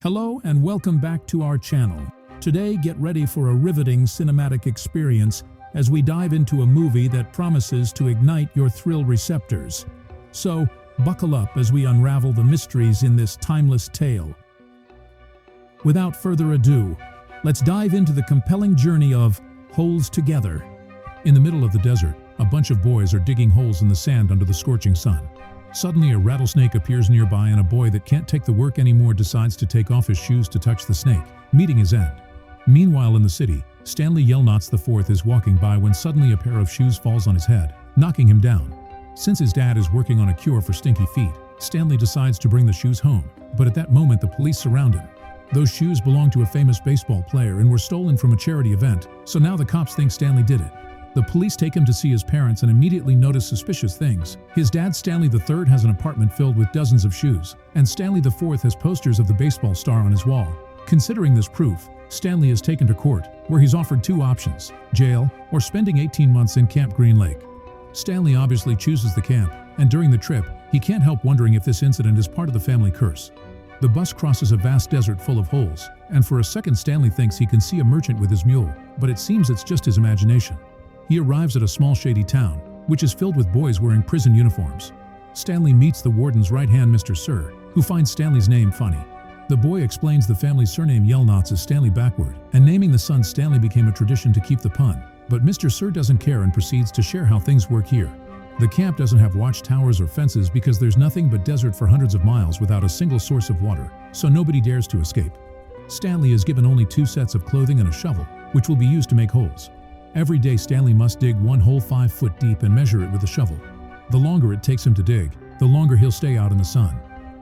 Hello and welcome back to our channel. Today, get ready for a riveting cinematic experience as we dive into a movie that promises to ignite your thrill receptors. So, buckle up as we unravel the mysteries in this timeless tale. Without further ado, let's dive into the compelling journey of Holes Together. In the middle of the desert, a bunch of boys are digging holes in the sand under the scorching sun. Suddenly, a rattlesnake appears nearby and a boy that can't take the work anymore decides to take off his shoes to touch the snake, meeting his end. Meanwhile in the city, Stanley Yelnats IV is walking by when suddenly a pair of shoes falls on his head, knocking him down. Since his dad is working on a cure for stinky feet, Stanley decides to bring the shoes home, but at that moment the police surround him. Those shoes belong to a famous baseball player and were stolen from a charity event, so now the cops think Stanley did it. The police take him to see his parents and immediately notice suspicious things. His dad, Stanley III, has an apartment filled with dozens of shoes, and Stanley IV has posters of the baseball star on his wall. Considering this proof, Stanley is taken to court, where he's offered two options: jail or spending 18 months in Camp Green Lake. Stanley obviously chooses the camp, and during the trip, he can't help wondering if this incident is part of the family curse. The bus crosses a vast desert full of holes, and for a second Stanley thinks he can see a merchant with his mule, but it seems it's just his imagination. He arrives at a small shady town, which is filled with boys wearing prison uniforms. Stanley meets the warden's right hand, Mr. Sir, who finds Stanley's name funny. The boy explains the family surname Yelnats is Stanley backward, and naming the son Stanley became a tradition to keep the pun. But Mr. Sir doesn't care and proceeds to share how things work here. The camp doesn't have watchtowers or fences because there's nothing but desert for hundreds of miles without a single source of water, so nobody dares to escape. Stanley is given only 2 sets of clothing and a shovel, which will be used to make holes. Every day Stanley must dig one hole 5 foot deep and measure it with a shovel. The longer it takes him to dig, the longer he'll stay out in the sun.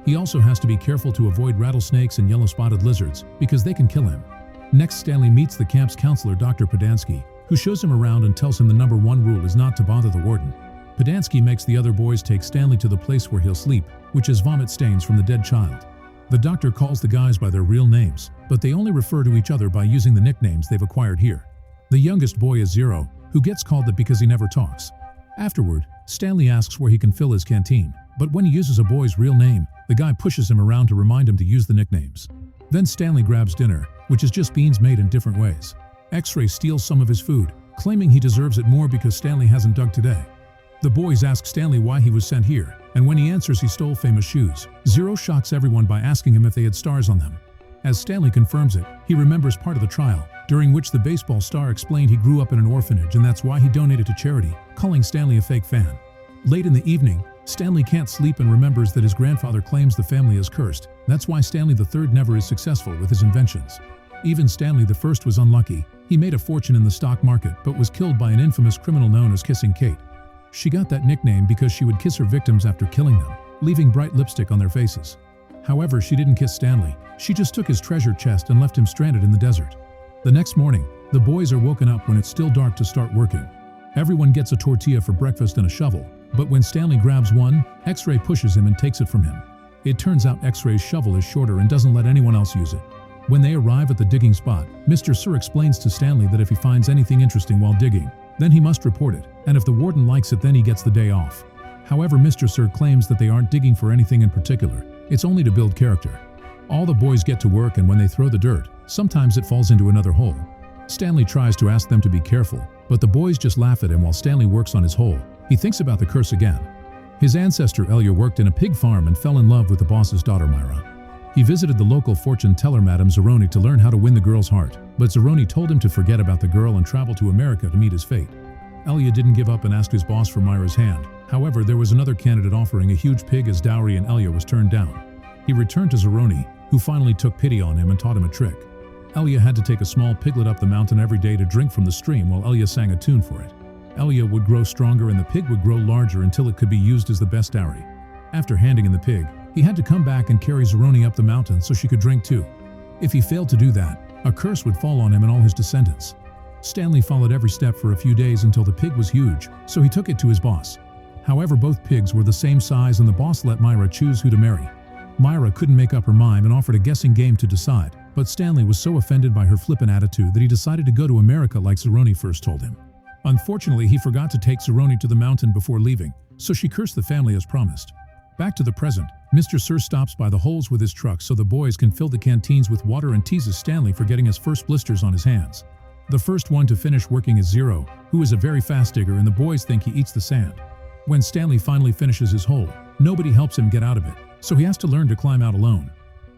He also has to be careful to avoid rattlesnakes and yellow-spotted lizards because they can kill him. Next, Stanley meets the camp's counselor, Dr. Podansky, who shows him around and tells him the number 1 rule is not to bother the warden. Podansky makes the other boys take Stanley to the place where he'll sleep, which is vomit stains from the dead child. The doctor calls the guys by their real names, but they only refer to each other by using the nicknames they've acquired here. The youngest boy is Zero, who gets called that because he never talks. Afterward, Stanley asks where he can fill his canteen, but when he uses a boy's real name, the guy pushes him around to remind him to use the nicknames. Then Stanley grabs dinner, which is just beans made in different ways. X-Ray steals some of his food, claiming he deserves it more because Stanley hasn't dug today. The boys ask Stanley why he was sent here, and when he answers he stole famous shoes. Zero shocks everyone by asking him if they had stars on them. As Stanley confirms it, he remembers part of the trial, during which the baseball star explained he grew up in an orphanage and that's why he donated to charity, calling Stanley a fake fan. Late in the evening, Stanley can't sleep and remembers that his grandfather claims the family is cursed. That's why Stanley III never is successful with his inventions. Even Stanley I was unlucky. He made a fortune in the stock market but was killed by an infamous criminal known as Kissing Kate. She got that nickname because she would kiss her victims after killing them, leaving bright lipstick on their faces. However, she didn't kiss Stanley. She just took his treasure chest and left him stranded in the desert. The next morning, the boys are woken up when it's still dark to start working. Everyone gets a tortilla for breakfast and a shovel, but when Stanley grabs one, X-Ray pushes him and takes it from him. It turns out X-Ray's shovel is shorter and doesn't let anyone else use it. When they arrive at the digging spot, Mr. Sir explains to Stanley that if he finds anything interesting while digging, then he must report it, and if the warden likes it then he gets the day off. However, Mr. Sir claims that they aren't digging for anything in particular, it's only to build character. All the boys get to work and when they throw the dirt, sometimes it falls into another hole. Stanley tries to ask them to be careful, but the boys just laugh at him while Stanley works on his hole. He thinks about the curse again. His ancestor Elia worked in a pig farm and fell in love with the boss's daughter Myra. He visited the local fortune teller Madame Zeroni to learn how to win the girl's heart, but Zeroni told him to forget about the girl and travel to America to meet his fate. Elia didn't give up and asked his boss for Myra's hand. However, there was another candidate offering a huge pig as dowry and Elia was turned down. He returned to Zeroni, who finally took pity on him and taught him a trick. Elia had to take a small piglet up the mountain every day to drink from the stream while Elia sang a tune for it. Elia would grow stronger and the pig would grow larger until it could be used as the best dowry. After handing in the pig, he had to come back and carry Zeroni up the mountain so she could drink too. If he failed to do that, a curse would fall on him and all his descendants. Stanley followed every step for a few days until the pig was huge, so he took it to his boss. However, both pigs were the same size and the boss let Myra choose who to marry. Myra couldn't make up her mind and offered a guessing game to decide, but Stanley was so offended by her flippant attitude that he decided to go to America like Zeroni first told him. Unfortunately, he forgot to take Zeroni to the mountain before leaving, so she cursed the family as promised. Back to the present, Mr. Sir stops by the holes with his truck so the boys can fill the canteens with water and teases Stanley for getting his first blisters on his hands. The first one to finish working is Zero, who is a very fast digger, and the boys think he eats the sand. When Stanley finally finishes his hole, nobody helps him get out of it, so he has to learn to climb out alone.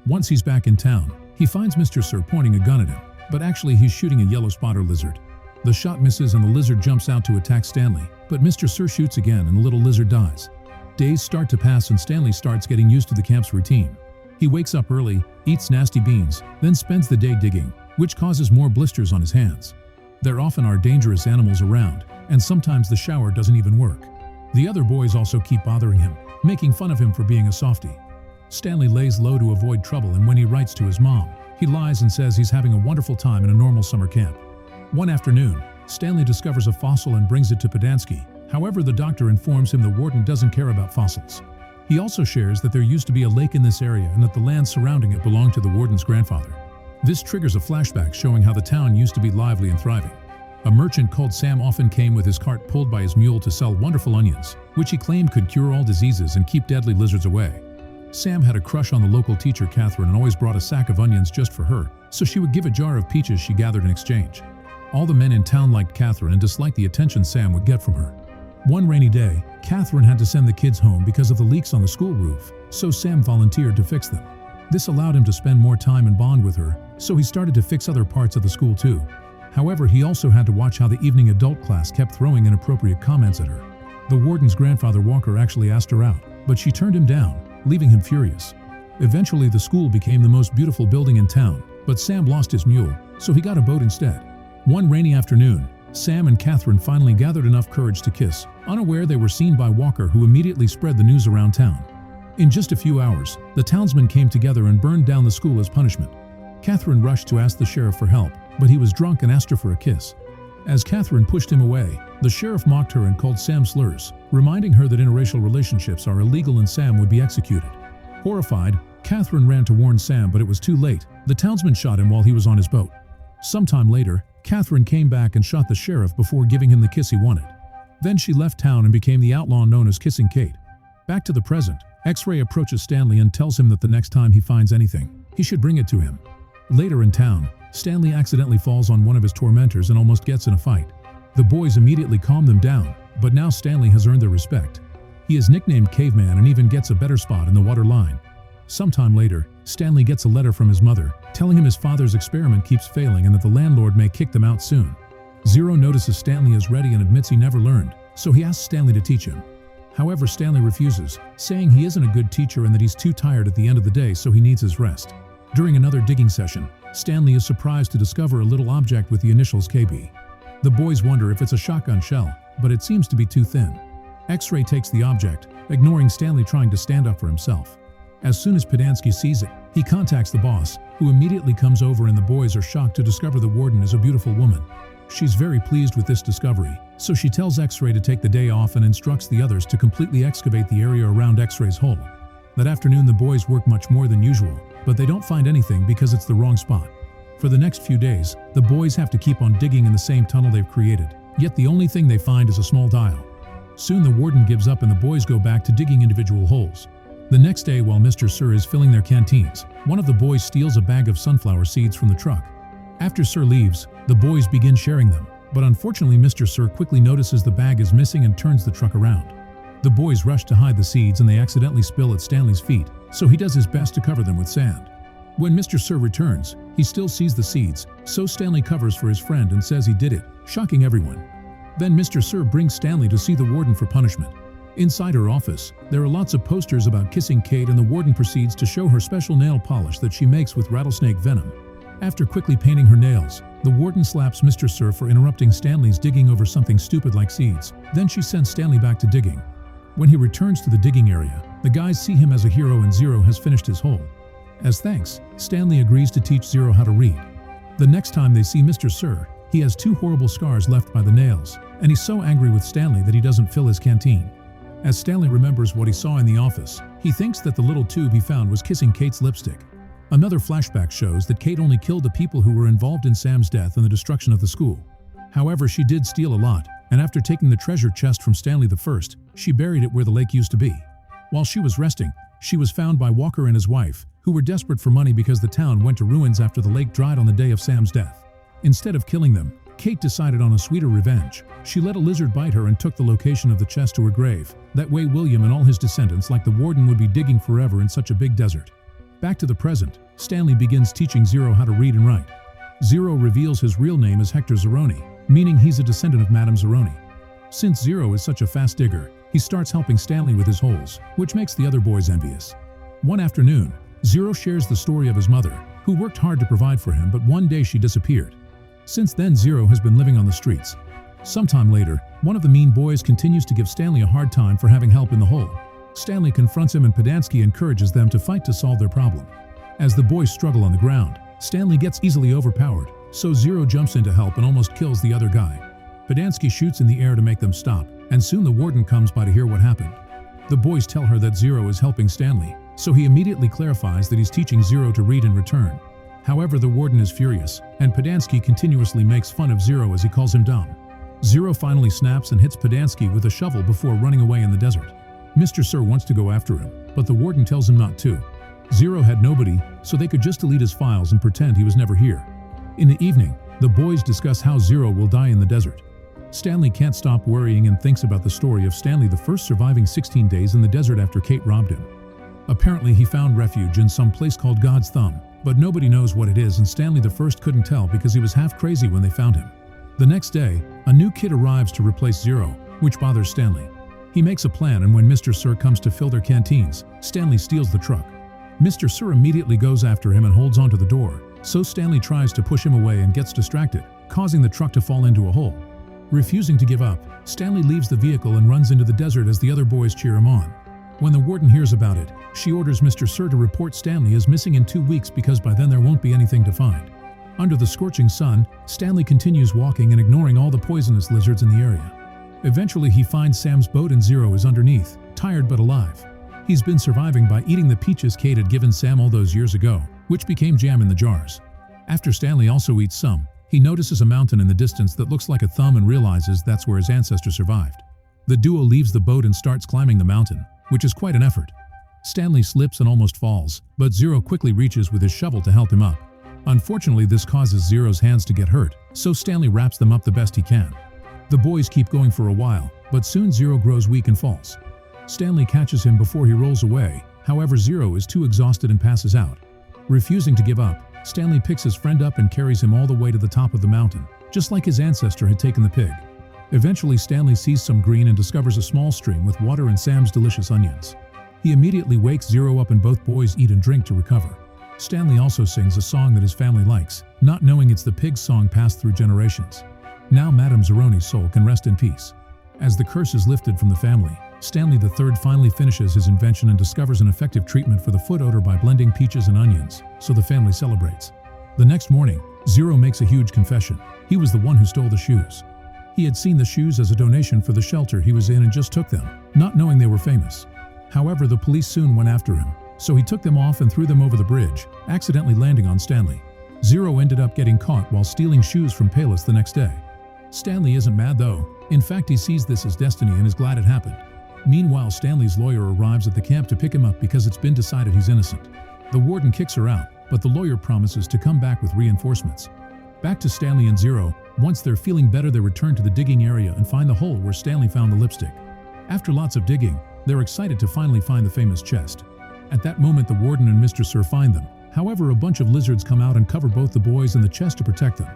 Once he's back in town, he finds Mr. Sir pointing a gun at him, but actually he's shooting a yellow spotter lizard. The shot misses and the lizard jumps out to attack Stanley, but Mr. Sir shoots again and the little lizard dies. Days start to pass and Stanley starts getting used to the camp's routine. He wakes up early, eats nasty beans, then spends the day digging, which causes more blisters on his hands. There often are dangerous animals around, and sometimes the shower doesn't even work. The other boys also keep bothering him, making fun of him for being a softie. Stanley lays low to avoid trouble, and when he writes to his mom, he lies and says he's having a wonderful time in a normal summer camp. One afternoon, Stanley discovers a fossil and brings it to Podansky. However, the doctor informs him the warden doesn't care about fossils. He also shares that there used to be a lake in this area and that the land surrounding it belonged to the warden's grandfather. This triggers a flashback showing how the town used to be lively and thriving. A merchant called Sam often came with his cart pulled by his mule to sell wonderful onions, which he claimed could cure all diseases and keep deadly lizards away. Sam had a crush on the local teacher Catherine and always brought a sack of onions just for her, so she would give a jar of peaches she gathered in exchange. All the men in town liked Catherine and disliked the attention Sam would get from her. One rainy day, Catherine had to send the kids home because of the leaks on the school roof, so Sam volunteered to fix them. This allowed him to spend more time and bond with her, so he started to fix other parts of the school too. However, he also had to watch how the evening adult class kept throwing inappropriate comments at her. The warden's grandfather Walker actually asked her out, but she turned him down, leaving him furious. Eventually, the school became the most beautiful building in town, but Sam lost his mule, so he got a boat instead. One rainy afternoon, Sam and Catherine finally gathered enough courage to kiss, unaware they were seen by Walker, who immediately spread the news around town. In just a few hours, the townsmen came together and burned down the school as punishment. Catherine rushed to ask the sheriff for help, but he was drunk and asked her for a kiss. As Catherine pushed him away, the sheriff mocked her and called Sam slurs, reminding her that interracial relationships are illegal and Sam would be executed. Horrified, Catherine ran to warn Sam, but it was too late. The townsman shot him while he was on his boat. Sometime later, Catherine came back and shot the sheriff before giving him the kiss he wanted. Then she left town and became the outlaw known as Kissing Kate. Back to the present, X-Ray approaches Stanley and tells him that the next time he finds anything, he should bring it to him. Later in town, Stanley accidentally falls on one of his tormentors and almost gets in a fight. The boys immediately calm them down, but now Stanley has earned their respect. He is nicknamed Caveman and even gets a better spot in the water line. Sometime later, Stanley gets a letter from his mother, telling him his father's experiment keeps failing and that the landlord may kick them out soon. Zero notices Stanley is ready and admits he never learned, so he asks Stanley to teach him. However, Stanley refuses, saying he isn't a good teacher and that he's too tired at the end of the day, so he needs his rest. During another digging session, Stanley is surprised to discover a little object with the initials KB. The boys wonder if it's a shotgun shell, but it seems to be too thin. X-Ray takes the object, ignoring Stanley trying to stand up for himself. As soon as Podansky sees it, he contacts the boss, who immediately comes over, and the boys are shocked to discover the warden is a beautiful woman. She's very pleased with this discovery, so she tells X-Ray to take the day off and instructs the others to completely excavate the area around X-Ray's hole. That afternoon, the boys work much more than usual, but they don't find anything because it's the wrong spot. For the next few days, the boys have to keep on digging in the same tunnel they've created, yet the only thing they find is a small dial. Soon the warden gives up and the boys go back to digging individual holes. The next day, while Mr. Sir is filling their canteens, one of the boys steals a bag of sunflower seeds from the truck. After Sir leaves, the boys begin sharing them, but unfortunately Mr. Sir quickly notices the bag is missing and turns the truck around. The boys rush to hide the seeds and they accidentally spill at Stanley's feet, so he does his best to cover them with sand. When Mr. Sir returns, he still sees the seeds, so Stanley covers for his friend and says he did it, shocking everyone. Then Mr. Sir brings Stanley to see the warden for punishment. Inside her office, there are lots of posters about Kissing Kate, and the warden proceeds to show her special nail polish that she makes with rattlesnake venom. After quickly painting her nails, the warden slaps Mr. Sir for interrupting Stanley's digging over something stupid like seeds. Then she sends Stanley back to digging. When he returns to the digging area, the guys see him as a hero and Zero has finished his hole. As thanks, Stanley agrees to teach Zero how to read. The next time they see Mr. Sir, he has 2 horrible scars left by the nails, and he's so angry with Stanley that he doesn't fill his canteen. As Stanley remembers what he saw in the office, he thinks that the little tube he found was Kissing Kate's lipstick. Another flashback shows that Kate only killed the people who were involved in Sam's death and the destruction of the school. However, she did steal a lot, and after taking the treasure chest from Stanley I, she buried it where the lake used to be. While she was resting, she was found by Walker and his wife, who were desperate for money because the town went to ruins after the lake dried on the day of Sam's death. Instead of killing them, Kate decided on a sweeter revenge. She let a lizard bite her and took the location of the chest to her grave. That way William and all his descendants, like the warden, would be digging forever in such a big desert. Back to the present, Stanley begins teaching Zero how to read and write. Zero reveals his real name is Hector Zeroni, meaning he's a descendant of Madame Zeroni. Since Zero is such a fast digger, he starts helping Stanley with his holes, which makes the other boys envious. One afternoon, Zero shares the story of his mother, who worked hard to provide for him, but one day she disappeared. Since then, Zero has been living on the streets. Sometime later, one of the mean boys continues to give Stanley a hard time for having help in the hole. Stanley confronts him and Podansky encourages them to fight to solve their problem. As the boys struggle on the ground, Stanley gets easily overpowered, so Zero jumps in to help and almost kills the other guy. Podansky shoots in the air to make them stop, and soon the warden comes by to hear what happened. The boys tell her that Zero is helping Stanley, so he immediately clarifies that he's teaching Zero to read in return. However, the warden is furious, and Podansky continuously makes fun of Zero as he calls him dumb. Zero finally snaps and hits Podansky with a shovel before running away in the desert. Mr. Sir wants to go after him, but the warden tells him not to. Zero had nobody, so they could just delete his files and pretend he was never here. In the evening, the boys discuss how Zero will die in the desert. Stanley can't stop worrying and thinks about the story of Stanley the First surviving 16 days in the desert after Kate robbed him. Apparently he found refuge in some place called God's Thumb, but nobody knows what it is, and Stanley the First couldn't tell because he was half crazy when they found him. The next day, a new kid arrives to replace Zero, which bothers Stanley. He makes a plan, and when Mr. Sir comes to fill their canteens, Stanley steals the truck. Mr. Sir immediately goes after him and holds onto the door, so Stanley tries to push him away and gets distracted, causing the truck to fall into a hole. Refusing to give up, Stanley leaves the vehicle and runs into the desert as the other boys cheer him on. When the warden hears about it, she orders Mr. Sir to report Stanley as missing in 2 weeks because by then there won't be anything to find. Under the scorching sun, Stanley continues walking and ignoring all the poisonous lizards in the area. Eventually he finds Sam's boat and Zero is underneath, tired but alive. He's been surviving by eating the peaches Kate had given Sam all those years ago, which became jam in the jars. After Stanley also eats some, he notices a mountain in the distance that looks like a thumb and realizes that's where his ancestors survived. The duo leaves the boat and starts climbing the mountain, which is quite an effort. Stanley slips and almost falls, but Zero quickly reaches with his shovel to help him up. Unfortunately, this causes Zero's hands to get hurt, so Stanley wraps them up the best he can. The boys keep going for a while, but soon Zero grows weak and falls. Stanley catches him before he rolls away, however Zero is too exhausted and passes out. Refusing to give up, Stanley picks his friend up and carries him all the way to the top of the mountain, just like his ancestor had taken the pig. Eventually Stanley sees some green and discovers a small stream with water and Sam's delicious onions. He immediately wakes Zero up and both boys eat and drink to recover. Stanley also sings a song that his family likes, not knowing it's the pig's song passed through generations. Now Madame Zeroni's soul can rest in peace. As the curse is lifted from the family, Stanley III finally finishes his invention and discovers an effective treatment for the foot odor by blending peaches and onions, so the family celebrates. The next morning, Zero makes a huge confession. He was the one who stole the shoes. He had seen the shoes as a donation for the shelter he was in and just took them, not knowing they were famous. However, the police soon went after him, so he took them off and threw them over the bridge, accidentally landing on Stanley. Zero ended up getting caught while stealing shoes from Payless the next day. Stanley isn't mad though. In fact, he sees this as destiny and is glad it happened. Meanwhile, Stanley's lawyer arrives at the camp to pick him up because it's been decided he's innocent. The warden kicks her out, but the lawyer promises to come back with reinforcements. Back to Stanley and Zero. Once they're feeling better, they return to the digging area and find the hole where Stanley found the lipstick. After lots of digging, they're excited to finally find the famous chest. At that moment, the warden and Mr. Sir find them. However, a bunch of lizards come out and cover both the boys and the chest to protect them.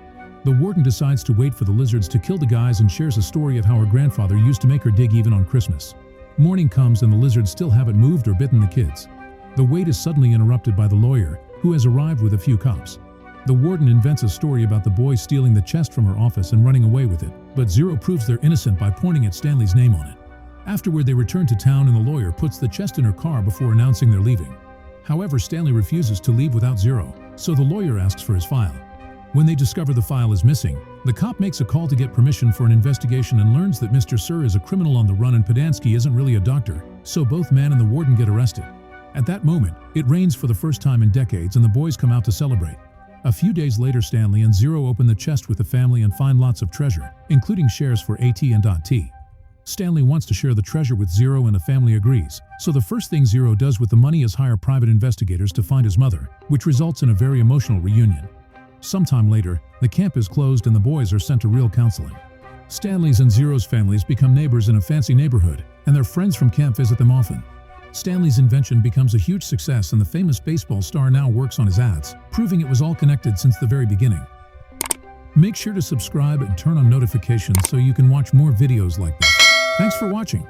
The warden decides to wait for the lizards to kill the guys and shares a story of how her grandfather used to make her dig even on Christmas. Morning comes and the lizards still haven't moved or bitten the kids. The wait is suddenly interrupted by the lawyer, who has arrived with a few cops. The warden invents a story about the boys stealing the chest from her office and running away with it, but Zero proves they're innocent by pointing at Stanley's name on it. Afterward, they return to town and the lawyer puts the chest in her car before announcing they're leaving. However, Stanley refuses to leave without Zero, so the lawyer asks for his file. When they discover the file is missing, the cop makes a call to get permission for an investigation and learns that Mr. Sir is a criminal on the run and Podansky isn't really a doctor, so both man and the warden get arrested. At that moment, it rains for the first time in decades and the boys come out to celebrate. A few days later, Stanley and Zero open the chest with the family and find lots of treasure, including shares for AT&T. Stanley wants to share the treasure with Zero and the family agrees. So the first thing Zero does with the money is hire private investigators to find his mother, which results in a very emotional reunion. Sometime later, the camp is closed and the boys are sent to real counseling. Stanley's and Zero's families become neighbors in a fancy neighborhood, and their friends from camp visit them often. Stanley's invention becomes a huge success and the famous baseball star now works on his ads, proving it was all connected since the very beginning. Make sure to subscribe and turn on notifications so you can watch more videos like this. Thanks for watching.